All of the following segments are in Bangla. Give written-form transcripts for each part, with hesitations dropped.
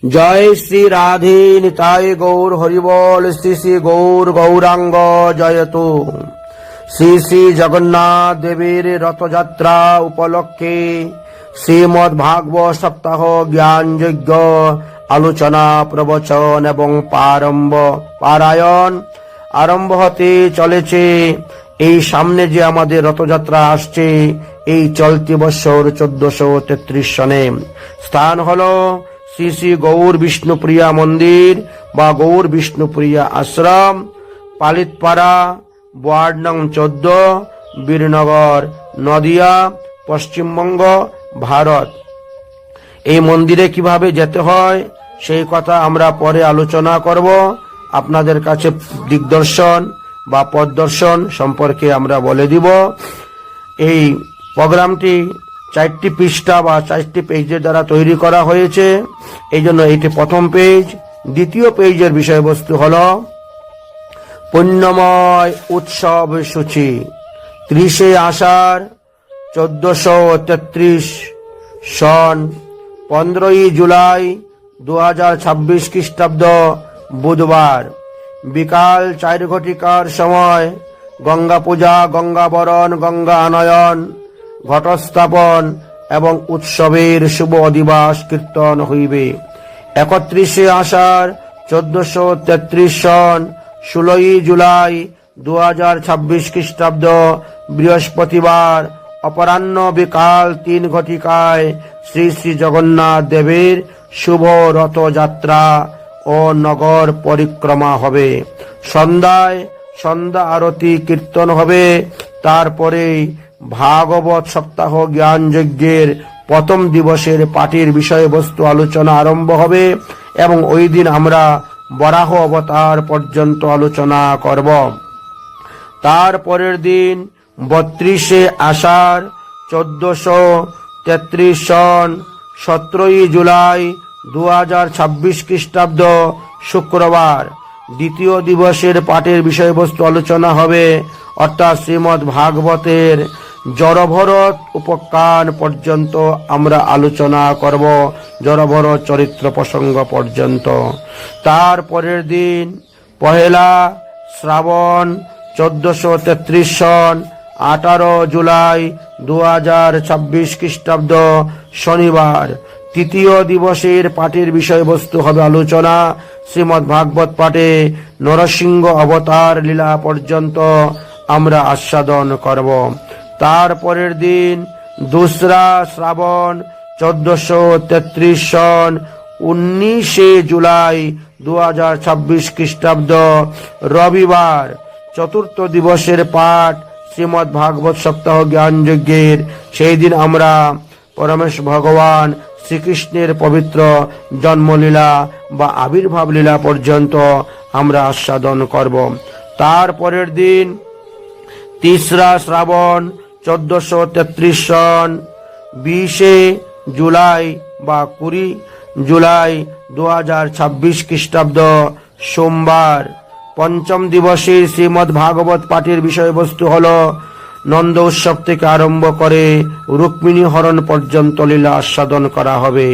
জয় শ্রী রাধে নিতাই গৌর হরিবল। শ্রী শ্রী গৌর গৌরাঙ্গ জয়তু। শ্রী শ্রী জগন্নাথ দেবীর রথযাত্রা উপলক্ষে শ্রীমদ্ ভাগবত সপ্তাহ জ্ঞান যজ্ঞ আলোচনা প্রবচন এবং পারায়ণ আরম্ভ হতে চলেছে। এই সামনে যে আমাদের রথযাত্রা আসছে, এই চলতি বৎসর 1433 সনে। স্থান হলো শ্রী শ্রী গৌর বিষ্ণুপ্রিয়া মন্দির বা গৌর বিষ্ণুপ্রিয়া আশ্রম, পালিতপাড়া, ওয়ার্ড নং 14, বীরনগর, নদিয়া, পশ্চিমবঙ্গ, ভারত। এই মন্দিরে কিভাবে যেতে হয় সেই কথা আমরা পরে আলোচনা করব। আপনাদের কাছে দিকদর্শন বা পথদর্শন সম্পর্কে আমরা বলে দিব। এই প্রোগ্রামটি 4টি পৃষ্ঠা বা 4টি পেজের দ্বারা তৈরি করা হয়েছে। এই জন্য এটি প্রথম পেজ। দ্বিতীয় পেজের বিষয়বস্তু হল পুণ্যময় উৎসব সূচি। 30 আষাঢ় 1433 সন, 15 জুলাই 2026 খ্রিস্টাব্দ, বুধবার, বিকাল 4 ঘটিকার সময় গঙ্গা পূজা, গঙ্গাবরণ, গঙ্গা আনয়ন, ঘটস্থাপন এবং উৎসবের শুভ অধিবাস কীর্তন হইবে। 31 আষাঢ় 1433 সন, 16 জুলাই 2026 খ্রিস্টাব্দ, বৃহস্পতিবার, অপরাহ্ন বিকাল 3 ঘটিকায় শ্রী শ্রী জগন্নাথ দেবের শুভ রথযাত্রা ও নগর পরিক্রমা হবে। সন্ধ্যায় সন্ধ্যা আরতি কীর্তন হবে। তারপরে ভাগবত সপ্তাহ জ্ঞান যজ্ঞের প্রথম দিবসের পাঠের বিষয়বস্তু আলোচনা আরম্ভ হবে এবং ওই দিন আমরা বরাহ অবতার পর্যন্ত আলোচনা করব। তারপরের দিন 32 আষাঢ় 1433 সন, 17 জুলাই 2026 খ্রিস্টাব্দ, শুক্রবার, দ্বিতীয় দিবসের পাঠের বিষয়বস্তু আলোচনা হবে, অর্থাৎ শ্রীমদ্ ভাগবতের জড়ভরত উপখ্যান পর্যন্ত আমরা আলোচনা করব, জড়ভরত চরিত্র প্রসঙ্গ পর্যন্ত। তারপরের দিন 1 শ্রাবণ 1433 সন, 18 জুলাই 2026 খ্রিস্টাব্দ, শনিবার, তৃতীয় দিবসের পাঠের বিষয়বস্তু হবে আলোচনা। শ্রীমদ্ ভাগবত পাঠে নরসিংহ অবতার লীলা পর্যন্ত আমরা আস্বাদন করব। তারপরের দিন 2 শ্রাবণ 1433 সন, 19 জুলাই 2026 খ্রিস্টাব্দ, রবিবার, চতুর্থ দিবসের পাঠ শ্রীমদ্ ভাগবত সপ্তাহ জ্ঞান যজ্ঞের। সেই দিন আমরা পরমেশ ভগবান শ্রীকৃষ্ণের পবিত্র জন্মলীলা বা আবির্ভাব লীলা পর্যন্ত আমরা আস্বাদন করব। তারপরের দিন 3 শ্রাবণ 1433 সন, 20 জুলাই বা 20 জুলাই 2026 খ্রিস্টাব্দ, সোমবার, পঞ্চম দিবসের শ্রীমদ্ ভাগবত পাঠের বিষয়বস্তু হল নন্দ উৎসব থেকে আরম্ভ করে রুক্মিণী হরণ পর্যন্ত লীলা আস্বাদন করা হবে।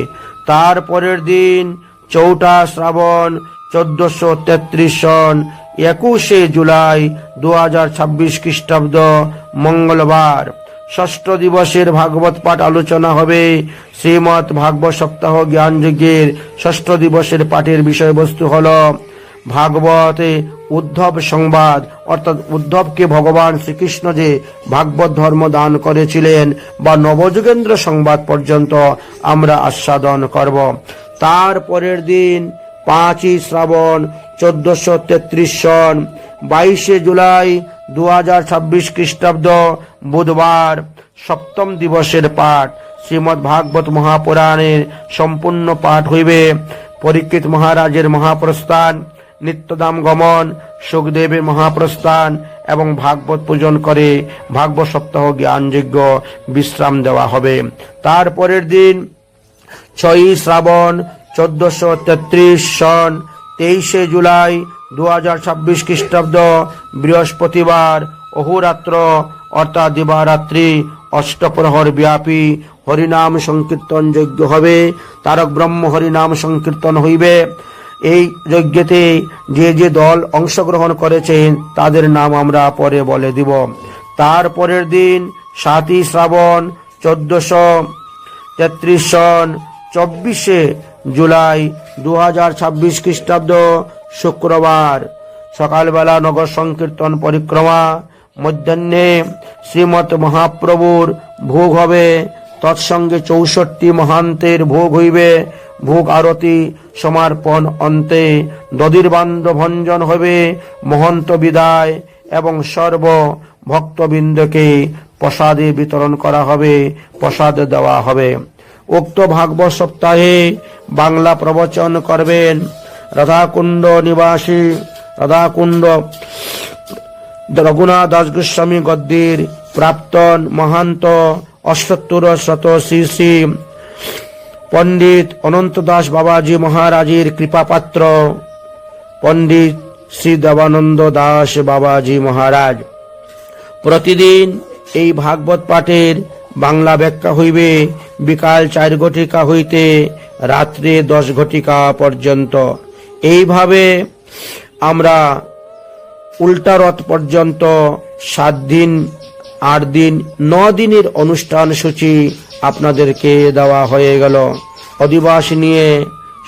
তারপরের দিন 4 শ্রাবণ 1433 সন, 21 জুলাই 2026 খ্রিস্টাব্দ, মঙ্গলবার, ষষ্ঠ দিবসের ভাগবত পাঠ আলোচনা হবে। শ্রীমদ্ ভাগবত সপ্তাহ জ্ঞান যজ্ঞের ষষ্ঠ দিবসের পাঠের বিষয়বস্তু হল ভাগবতে উদ্ধব সংবাদ, অর্থাৎ উদ্ধবকে ভগবান শ্রীকৃষ্ণ যে ভাগবত ধর্ম দান করেছিলেন বা নবযুগেন্দ্র সংবাদ পর্যন্ত আমরা আস্বাদন করব। তারপরের দিন 5 শ্রাবণ 1433 সন, 22 জুলাই 2026 খ্রিস্টাব্দ, বুধবার, সপ্তম দিবসের পাঠ শ্রীমদ্ ভাগবত মহাপুরাণের সম্পূর্ণ পাঠ হইবে। পরীক্ষিত মহারাজের মহাপ্রস্থান, নিত্যধাম গমন, সুখদেবের মহাপ্রস্থান এবং ভাগবত পূজন করে ভাগবত সপ্তাহ জ্ঞান যজ্ঞ বিশ্রাম দেওয়া হবে। তারপরের দিন 6 শ্রাবণ 1433 সন, 23 জুলাই 2026 খ্রিস্টাব্দ, বৃহস্পতিবার, অহোরাত্র অর্থাৎ দিবারাত্রি অষ্টপ্রহর ব্যাপী হরিনাম সংকীর্তন যজ্ঞ হবে। তারক ব্রহ্ম হরিনাম সংকীর্তন হইবে। এই যজ্ঞেতে যে যে দল অংশগ্রহণ করেছেন তাদের নাম আমরা পরে বলে দিব। তারপরের দিন 7ই শ্রাবণ 1433 সন 24শে জুলাই 2026 খ্রিস্টাব্দ শুক্রবার সকালবেলা নগর সংকীর্তন পরিক্রমা, মধ্যাহ্নে শ্রীমৎ মহাপ্রভুর ভোগ হবে। তৎসঙ্গে 64 মহান্তের ভোগ হইবে। ভোগ আরতি সমর্পণ অন্তে দধির্বান্ড ভঞ্জন হবে। মহন্ত বিদায় এবং সর্ব ভক্তবৃন্দকে প্রসাদে বিতরণ করা হবে, প্রসাদ দেওয়া হবে। উক্ত ভাগবত সপ্তাহে বাংলা প্রবচন করবেন রাধাকুণ্ড নিবাসী রাধাকুণ্ড রঘুনাথ দাস গোস্বামী গদ্দির প্রাক্তন মহান্ত 78 শ্রী শ্রী পণ্ডিত অনন্ত দাস বাবাজি মহারাজের কৃপাপাত্র পণ্ডিত শ্রী দেবানন্দ দাস বাবাজি মহারাজ। প্রতিদিন এই ভাগবত পাঠের বাংলা ব্যাখ্যা হইবে বিকাল 4 ঘটিকা হইতে রাত্রে 10 ঘটিকা পর্যন্ত। এইভাবে আমরা উল্টা রথ পর্যন্ত 7 দিন 8 দিন 9 দিনের অনুষ্ঠান সূচি আপনাদেরকে দেওয়া হয়ে গেল। অধিবাস নিয়ে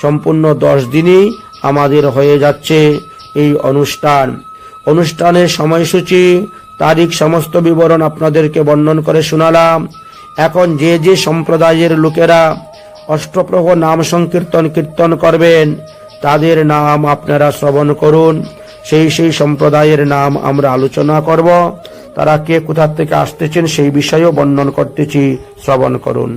সম্পূর্ণ 10 দিনই আমাদের হয়ে যাচ্ছে এই অনুষ্ঠানের সময়সূচি, তারিখ, সমস্ত বিবরণ আপনাদেরকে বর্ণন করে শোনালাম। এখন যে যে সম্প্রদায়ের লোকেরা অষ্টপ্রহর নাম সংকীর্তন কীর্তন করবেন তাদের নাম আপনারা শ্রবণ করুন। সেই সম্প্রদায়ের নাম আমরা আলোচনা করব। তারা কে কোথা থেকে আসতেছেন সেই বিষয়েও বর্ণন করতেছি, শ্রবণ করুন।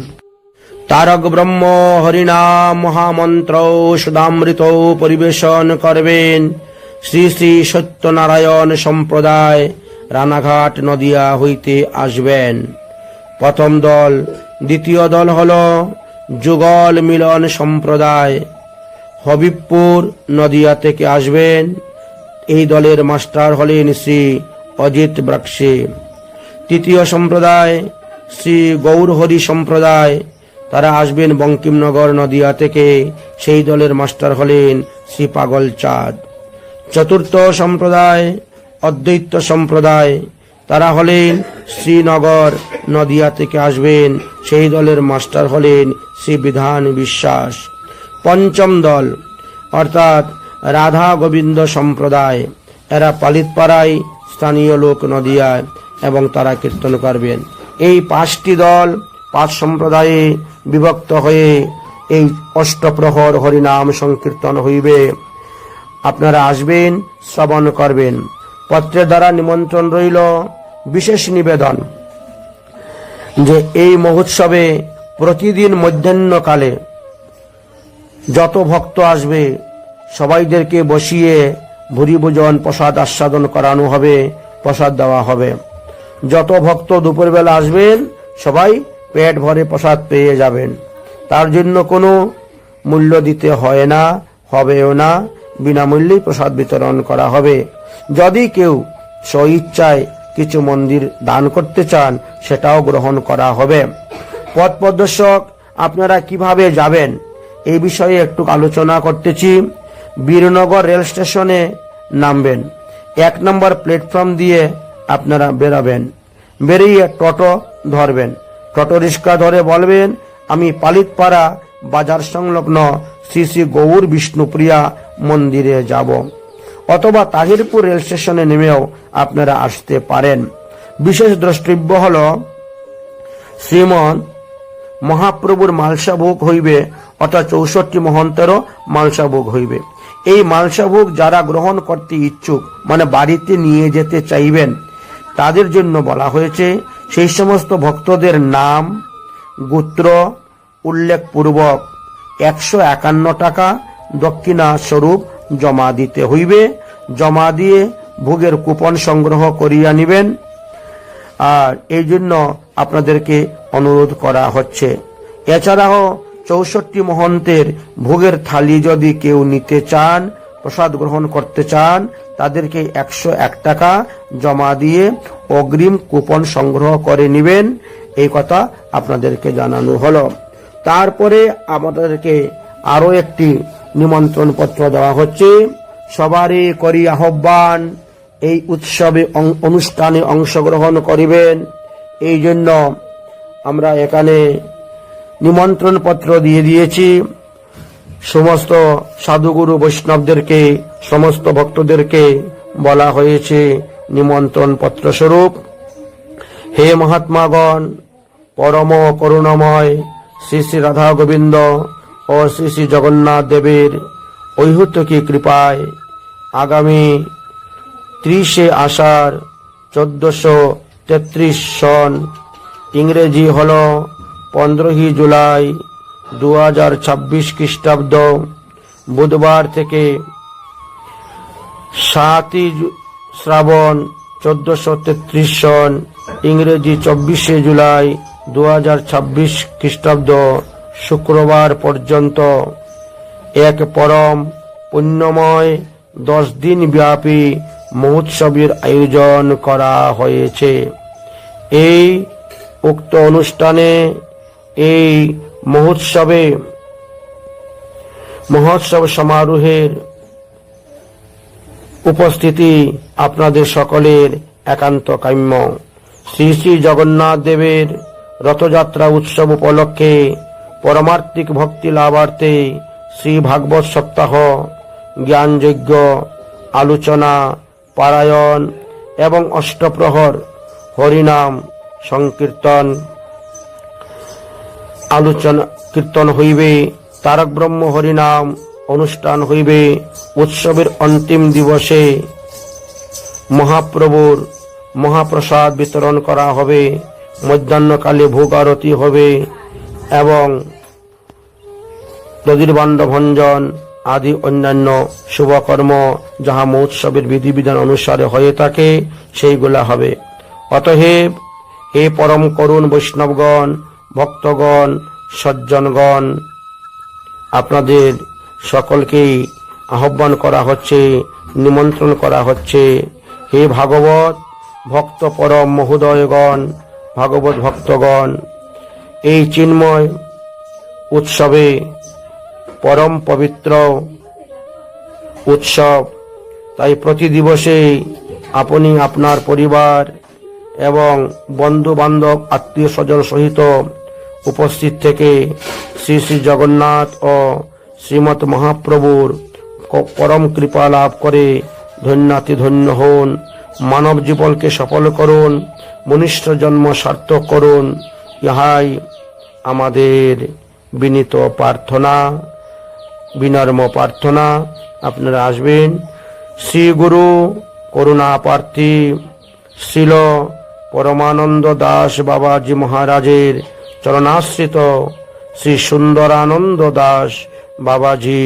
তারক ব্রহ্ম হরিনাম মহামন্ত্র সুধামৃত পরিবেশন করবেন শ্রী শ্রী সত্যনারায়ণ সম্প্রদায়, রানাঘাট নদিয়া হইতে আসবেন। প্রথম দল। দ্বিতীয় দল হল যুগল মিলন সম্প্রদায়, হবিবপুর নদিয়া থেকে আসবেন। এই দলের মাস্টার হলেন শ্রী অজিত ব্রাক্সে। তৃতীয় সম্প্রদায় শ্রী গৌরহরি সম্প্রদায়, তারা আসবেন বঙ্কিমনগর নদিয়া থেকে। সেই দলের মাস্টার হলেন শ্রী পাগল চাঁদ। চতুর্থ সম্প্রদায় অদ্বৈত সম্প্রদায়, তারা হলেন শ্রীনগর নদিয়া থেকে আসবেন। সেই দলের মাস্টার হলেন শ্রী বিধান বিশ্বাস। পঞ্চম দল অর্থাৎ রাধা গোবিন্দ সম্প্রদায়, এরা পালিতপাড়ায় স্থানীয় লোক নদিয়ায়, এবং তারা কীর্তন করবেন। এই 5টি দল 5 সম্প্রদায়ে বিভক্ত হয়ে এই অষ্টপ্রহর হরিনাম সংকীর্তন হইবে। আপনারা আসবেন, শ্রবণ করবেন। পত্রের দ্বারা নিমন্ত্রণ রইল। বিশেষ নিবেদন যে এই মহোৎসবে প্রতিদিন মধ্যাহ্নকালে যত ভক্ত আসবে সবাইদেরকে বসিয়ে ভুরি ভোজন প্রসাদ আস্বাদন করানো হবে, প্রসাদ দেওয়া হবে। যত ভক্ত দুপুরবেলা আসবেন সবাই পেট ভরে প্রসাদ পেয়ে যাবেন। তার জন্য কোনো মূল্য দিতে হয় না, হবেও না। বিনামূল্যে প্রসাদ বিতরণ করা হবে। যদি কেউ স্বইচ্ছায় কিছু মন্দির দান করতে চান সেটাও গ্রহণ করা হবে। পথ প্রদর্শক আপনারা কিভাবে যাবেন এই বিষয়ে একটু আলোচনা করতেছি। বীরনগর রেল স্টেশনে নামবেন। 1 নম্বর প্ল্যাটফর্ম দিয়ে আপনারা বেরাবেন। বেরিয়ে টোটো ধরবেন। টোটো রিক্সা ধরে বলবেন আমি পালিতপাড়া বাজার সংলগ্ন শ্রী শ্রী গৌর বিষ্ণুপ্রিয়া মন্দিরে যাব। অথবা তাহিরপুর রেল স্টেশনে নেমেও আপনারা আসতে পারেন। বিশেষ দ্রষ্টব্য হল শ্রীমন মহাপ্রভুর মালসা ভোগ হইবে, অর্থাৎ 64 মহন্তেরও মালসা ভোগ হইবে। এই মালসা ভোগ যারা গ্রহণ করতে ইচ্ছুক, মানে বাড়িতে নিয়ে যেতে চাইবেন, তাদের জন্য বলা হয়েছে সেই সমস্ত ভক্তদের নাম গোত্র উল্লেখপূর্বক 151 টাকা দক্ষিণা স্বরূপ জমা দিতে হইবে। জমা দিয়ে ভোগের কুপন সংগ্রহ করিয়া নিবেন। আর এই জন্য আপনাদেরকে অনুরোধ করা হচ্ছে। এছাড়াও 64 মহন্তের ভোগের থালি যদি কেউ নিতে চান, প্রসাদ গ্রহণ করতে চান, তাদেরকে 101 টাকা জমা দিয়ে অগ্রিম কুপন সংগ্রহ করে নেবেন এই কথা আপনাদেরকে জানানো হলো। তারপরে আমাদেরকে আরো একটি নিমন্ত্রণ পত্র দেওয়া হচ্ছে। সবারই করি আহ্বান, এই উৎসবে অনুষ্ঠানে অংশগ্রহণ করিবেন। এই জন্য আমরা এখানে নিমন্ত্রণ পত্র দিয়ে দিয়েছি। সমস্ত সাধুগুরু বৈষ্ণবদেরকে, সমস্ত ভক্তদেরকে বলা হয়েছে নিমন্ত্রণ পত্র স্বরূপ, হে মহাত্মাগণ, পরম করুণাময় শ্রী শ্রী রাধা গোবিন্দ ও শ্রী শ্রী জগন্নাথ দেবের ঐহত্যকী কৃপায় আগামী 30 আষাঢ় 1433 সন, ইংরেজি হল 15 জুলাই 2026 খ্রিস্টাব্দ, বুধবার থেকে 7 শ্রাবণ 1433 সন, ইংরেজি 24 জুলাই 2026 খ্রিস্টাব্দ শুক্রবার পর্যন্ত এক পরম পুণ্যময় 10 দিন ব্যাপী মহোৎসবের আয়োজন করা হয়েছে। এই উক্ত অনুষ্ঠানে, এই মহোৎসব সমারোহের উপস্থিতি আপনাদের সকলের একান্ত কাম্য। শ্রী শ্রী জগন্নাথ দেবের রথযাত্রা উৎসব উপলক্ষে পরমার্থিক ভক্তি লাভার্থে শ্রী ভাগবত সপ্তাহ, জ্ঞানযজ্ঞ, আলোচনা, পারায়ণ এবং অষ্টপ্রহর হরিনাম সংকীর্তন আলোচনা কীর্তন হইবে। তারক ব্রহ্ম হরিনাম অনুষ্ঠান হইবে। উৎসবের অন্তিম দিবসে মহাপ্রভুর মহাপ্রসাদ বিতরণ করা হবে। মধ্যাহ্নকালে ভোগ আরতি হবে এবং দধির্বাণ্ড ভঞ্জন আদি অন্যান্য শুভকর্ম যাহা মহোৎসবের বিধিবিধান অনুসারে হয়ে থাকে সেইগুলা হবে। অতএব হে পরম করুণ বৈষ্ণবগণ, ভক্তগণ, সজ্জনগণ, আপনাদের সকলকেই আহ্বান করা হচ্ছে, নিমন্ত্রণ করা হচ্ছে। হে ভাগবত ভক্ত পরম মহোদয়গণ, ভাগবত ভক্তগণ, এই চিন্ময় উৎসবে পরম পবিত্র উৎসব, তাই প্রতি দিবসে আপনি আপনার পরিবার এবং বন্ধু বান্ধব আত্মীয় স্বজন সহিত উপস্থিত থেকে শ্রী শ্রী জগন্নাথ ও শ্রীমৎ মহাপ্রভুর পরম কৃপা লাভ করে ধন্যাতি ধন্য হন। মানব জীবনকে সফল করুন, মনুষ্য জন্ম সার্থক করুন, ইহাই আমাদের বিনীত প্রার্থনা, বিনম্র প্রার্থনা। আপনারা আসবেন। শ্রী গুরু করুণা প্রার্থী শ্রীল পরমানন্দ দাস বাবাজি মহারাজের চরণাশ্রিত শ্রী সুন্দরানন্দ দাস বাবাজি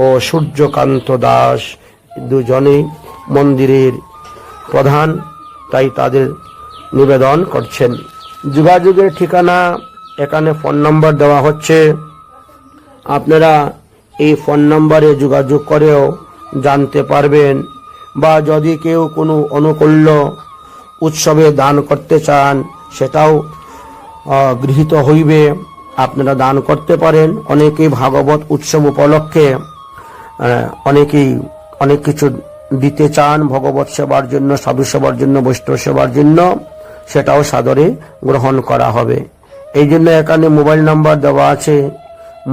ও সূর্যকান্ত দাস দুজনেই মন্দিরের প্রধান, তাই তাদের নিবেদন করছেন। যোগাযোগের ঠিকানা এখানে ফোন নম্বর দেওয়া হচ্ছে। আপনারা এই ফোন নম্বরে যোগাযোগ করেও জানতে পারবেন, বা যদি কেউ কোনো অনুকূল্য উৎসবে দান করতে চান সেটাও গৃহীত হইবে। আপনারা দান করতে পারেন। অনেকেই ভাগবত উৎসব উপলক্ষে অনেকেই অনেক কিছু দিতে চান ভগবত সেবার জন্য, সাধু সেবার জন্য, বৈষ্ণব সেবার জন্য, সেটাও সাদরে গ্রহণ করা হবে। এই জন্য এখানে মোবাইল নাম্বার দেওয়া আছে।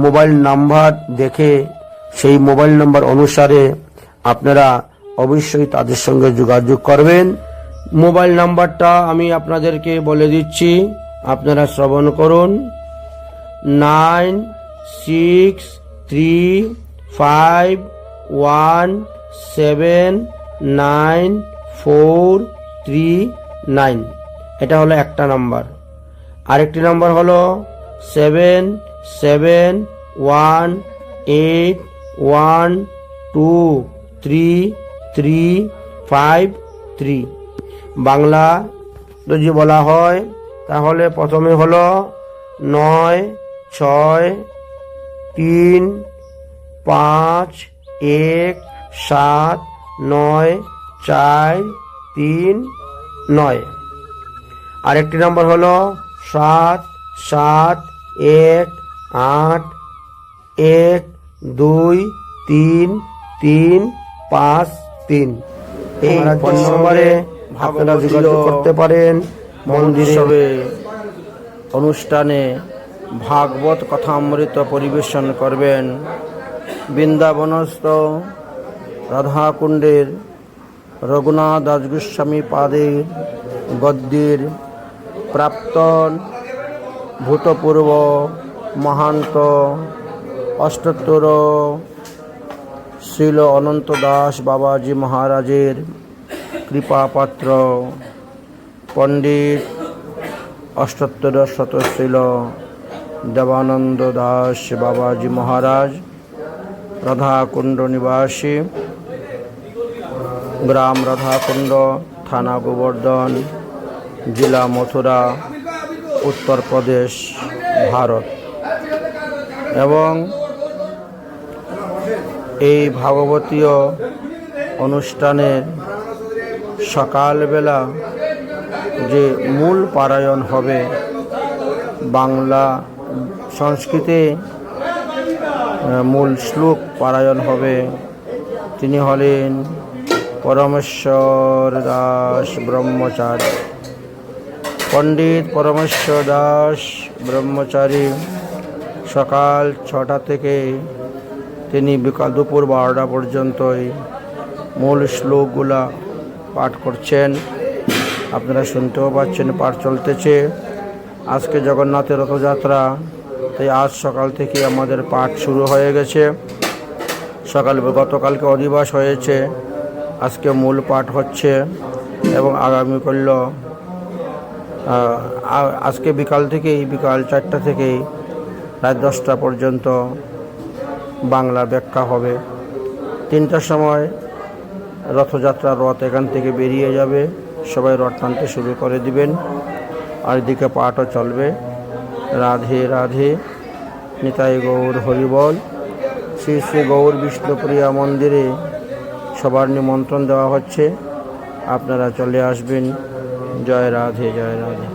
মোবাইল নাম্বার দেখে সেই মোবাইল নাম্বার অনুসারে আপনারা অবশ্যই তাদের সঙ্গে যোগাযোগ করবেন। মোবাইল নাম্বারটা আমি আপনাদেরকে বলে দিচ্ছি, আপনারা শ্রবণ করুন। 9635179439। এটা হলো একটা নাম্বার। আরেকটি নাম্বার হলো 7718123353। বাংলা যদি বলা হয় তাহলে প্রথমে হলো 9635179439। আরেকটি নাম্বার হলো 77183 এই ফোন নম্বরে আপনারা যোগাযোগ করতে পারেন। মন্দিরে অনুষ্ঠানে ভাগবত কথামৃত পরিবেশন করবেন বৃন্দাবনস্থ রাধাকুণ্ডের রঘুনাথ দাস গোস্বামী পাদের গদ্যের প্রাক্তন ভূতপূর্ব মহান্ত অষ্টোত্তর শ্রীল অনন্ত দাস বাবাজি মহারাজের কৃপাপাত্র পণ্ডিত অষ্টোত্তর শতশ্রীল দেবানন্দ দাস বাবাজি মহারাজ, রাধাকুণ্ড নিবাসী, গ্রাম রাধাকুণ্ড, থানা গোবর্ধন, জেলা মথুরা, উত্তরপ্রদেশ, ভারত। এবং এই ভাগবতীয় অনুষ্ঠানের সকালবেলা যে মূল পারায়ণ হবে, বাংলা সংস্কৃতে মূল শ্লোক পারায়ণ হবে, তিনি হলেন পরমেশ্বর দাস ব্রহ্মচারী। পণ্ডিত পরমেশ্বর দাস ব্রহ্মচারী সকাল 6টা থেকে তিনি বিকাল দুপুর 12টা পর্যন্তই মূল শ্লোকগুলা পাঠ করছেন। আপনারা শুনতেও পাচ্ছেন, পাঠ চলতেছে। আজকে জগন্নাথের রথযাত্রা, তাই আজ সকাল থেকে আমাদের পাঠ শুরু হয়ে গেছে। গতকালকে অধিবাস হয়েছে, আজকে মূল পাঠ হচ্ছে এবং আগামীকাল আজকে বিকাল 4টা থেকেই রাত 10টা পর্যন্ত বাংলা ব্যাখ্যা হবে। 3টার সময় রথযাত্রার রথ এখান থেকে বেরিয়ে যাবে, সবাই রথ টানতে শুরু করে দিবেন, আর এদিকে পাঠও চলবে। রাধে রাধে, নিতাই গৌর হরিবল। শ্রী শ্রী গৌর বিষ্ণুপ্রিয়া মন্দিরে সবার নিমন্ত্রণ দেওয়া হচ্ছে, আপনারা চলে আসবেন। জয় রাধে, জয় রাধে।